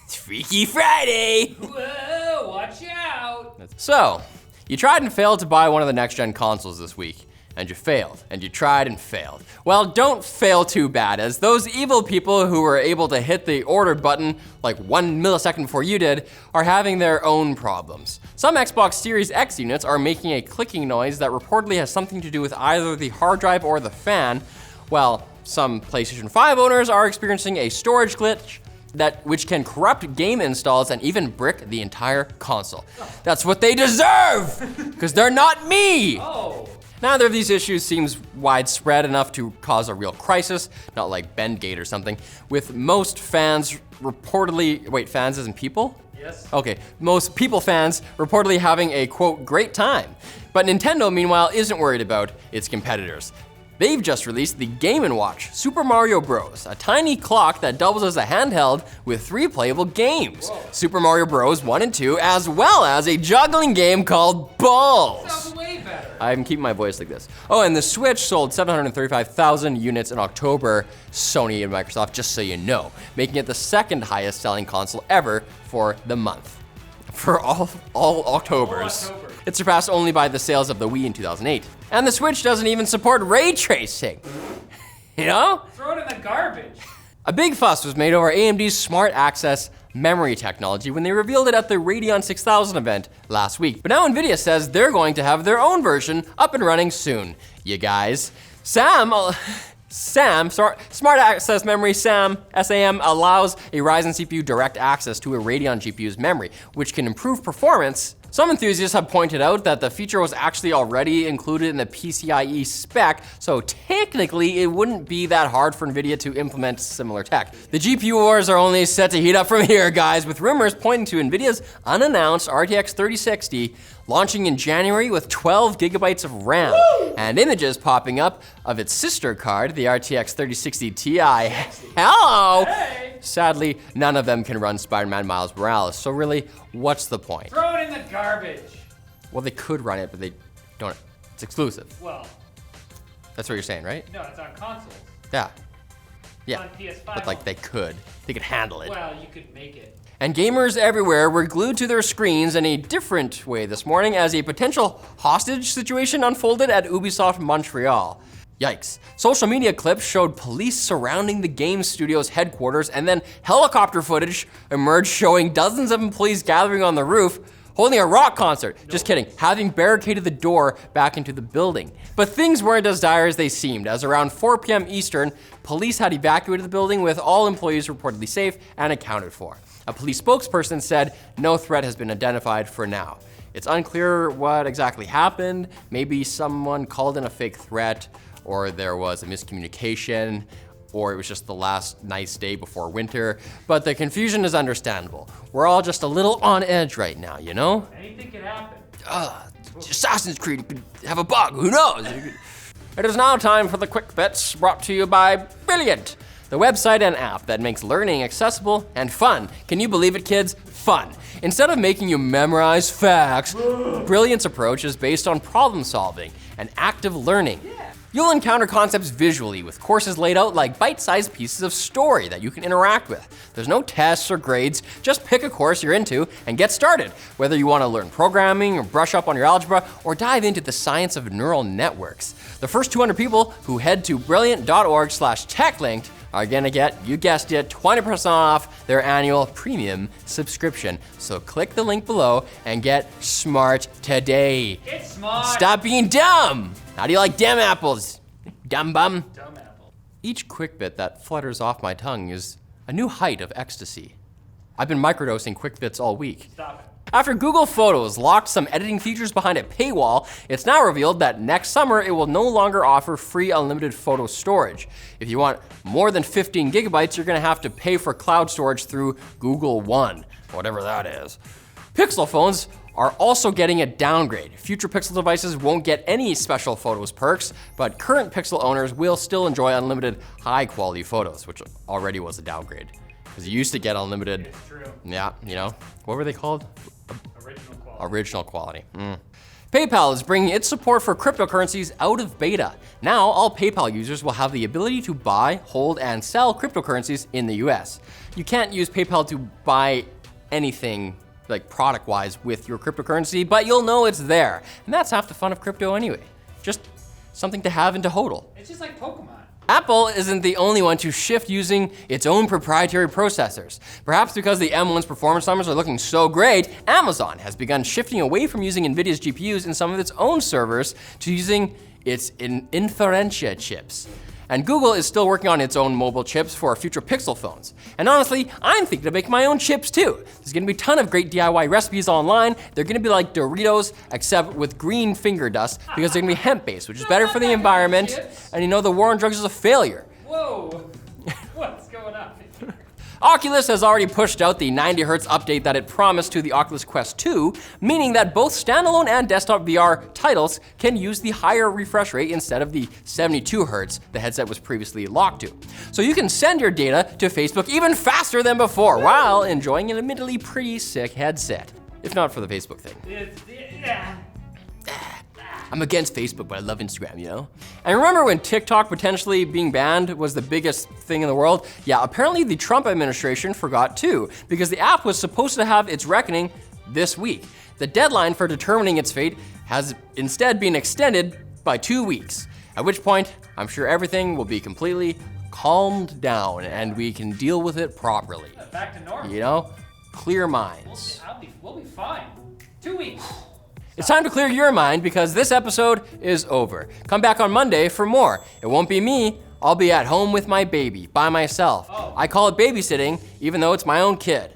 It's Freaky Friday! Whoa, watch out! So, you tried and failed to buy one of the next-gen consoles this week. And you failed, and you tried and failed. Well, don't fail too bad, as those evil people who were able to hit the order button like 1 millisecond before you did are having their own problems. Some Xbox Series X units are making a clicking noise that reportedly has something to do with either the hard drive or the fan, while some PlayStation 5 owners are experiencing a storage glitch which can corrupt game installs and even brick the entire console. That's what they deserve, because they're not me! Oh. Neither of these issues seems widespread enough to cause a real crisis, not like Bendgate or something, with most fans reportedly, wait, fans isn't people? Yes. Okay, most people fans reportedly having a, quote, great time. But Nintendo, meanwhile, isn't worried about its competitors. They've just released the Game & Watch Super Mario Bros., a tiny clock that doubles as a handheld with 3 playable games. Whoa. Super Mario Bros. 1 and 2, as well as a juggling game called Balls. Sounds way better. I'm keeping my voice like this. Oh, and the Switch sold 735,000 units in October, Sony and Microsoft, just so you know, making it the second highest selling console ever for the month. For all Octobers. October. It's surpassed only by the sales of the Wii in 2008. And the Switch doesn't even support ray tracing. You know? Throw it in the garbage. A big fuss was made over AMD's Smart Access memory technology when they revealed it at the Radeon 6000 event last week. But now Nvidia says they're going to have their own version up and running soon. You guys. Smart Access Memory, SAM, allows a Ryzen CPU direct access to a Radeon GPU's memory, which can improve performance. Some enthusiasts have pointed out that the feature was actually already included in the PCIe spec, so technically it wouldn't be that hard for Nvidia to implement similar tech. The GPU wars are only set to heat up from here, guys, with rumors pointing to Nvidia's unannounced RTX 3060 launching in January with 12 gigabytes of RAM, and images popping up of its sister card, the RTX 3060 Ti. Hello! Hey. Sadly, none of them can run Spider-Man Miles Morales, so really, what's the point? Throw it in the garbage. Well, they could run it, but they don't. It's exclusive. Well, That's what you're saying, right? no, it's on consoles. Yeah. Yeah. On PS5. But like they could handle it. Well, you could make it. And gamers everywhere were glued to their screens in a different way this morning as a potential hostage situation unfolded at Ubisoft Montreal. Yikes. Social media clips showed police surrounding the game studio's headquarters, and then helicopter footage emerged showing dozens of employees gathering on the roof holding a rock concert. Just kidding, having barricaded the door back into the building. But things weren't as dire as they seemed, as around 4 p.m. Eastern, police had evacuated the building with all employees reportedly safe and accounted for. A police spokesperson said no threat has been identified for now. It's unclear what exactly happened. Maybe someone called in a fake threat, or there was a miscommunication, or it was just the last nice day before winter. But the confusion is understandable. We're all just a little on edge right now, you know? Anything could happen. Assassin's Creed could have a bug, who knows? It is now time for the Quick Bits, brought to you by Brilliant, the website and app that makes learning accessible and fun. Can you believe it, kids? Fun. Instead of making you memorize facts, Brilliant's approach is based on problem solving and active learning. You'll encounter concepts visually with courses laid out like bite-sized pieces of story that you can interact with. There's no tests or grades, just pick a course you're into and get started. Whether you want to learn programming or brush up on your algebra or dive into the science of neural networks. The first 200 people who head to brilliant.org/techlinked are gonna get, you guessed it, 20% off their annual premium subscription. So click the link below and get smart today. Get smart. Stop being dumb. How do you like damn apples? Dumb bum. Dumb apple. Each quick bit that flutters off my tongue is a new height of ecstasy. I've been microdosing quick bits all week. Stop it. After Google Photos locked some editing features behind a paywall, it's now revealed that next summer it will no longer offer free unlimited photo storage. If you want more than 15 gigabytes, you're gonna have to pay for cloud storage through Google One, whatever that is. Pixel phones are also getting a downgrade. Future Pixel devices won't get any special photos perks, but current Pixel owners will still enjoy unlimited high quality photos, which already was a downgrade. Because you used to get unlimited, It's true. yeah, you know, what were they called? Original quality. Original quality. PayPal is bringing its support for cryptocurrencies out of beta. Now, all PayPal users will have the ability to buy, hold, and sell cryptocurrencies in the US. you can't use PayPal to buy anything like product-wise with your cryptocurrency, but you'll know it's there. And that's half the fun of crypto anyway. Just something to have and to hodl. It's just like Pokemon. Apple isn't the only one to shift using its own proprietary processors. Perhaps because the M1's performance numbers are looking so great, Amazon has begun shifting away from using NVIDIA's GPUs in some of its own servers to using its Inferentia chips. And Google is still working on its own mobile chips for future Pixel phones. And honestly, I'm thinking of making my own chips too. There's gonna be a ton of great DIY recipes online. They're gonna be like Doritos, except with green finger dust, because they're gonna be hemp-based, which is better for the environment. And you know the war on drugs is a failure. Whoa, what's going on? Oculus has already pushed out the 90 Hz update that it promised to the Oculus Quest 2, meaning that both standalone and desktop VR titles can use the higher refresh rate instead of the 72 Hz the headset was previously locked to. So you can send your data to Facebook even faster than before while enjoying an admittedly pretty sick headset. If not for the Facebook thing. I'm against Facebook, but I love Instagram, you know? And remember when TikTok potentially being banned was the biggest thing in the world? Yeah, apparently the Trump administration forgot too, because the app was supposed to have its reckoning this week. The deadline for determining its fate has instead been extended by 2 weeks, at which point I'm sure everything will be completely calmed down and we can deal with it properly. Back to normal. You know? Clear minds. We'll be fine. 2 weeks. It's time to clear your mind because this episode is over. Come back on Monday for more. It won't be me. I'll be at home with my baby by myself. I call it babysitting, even though it's my own kid.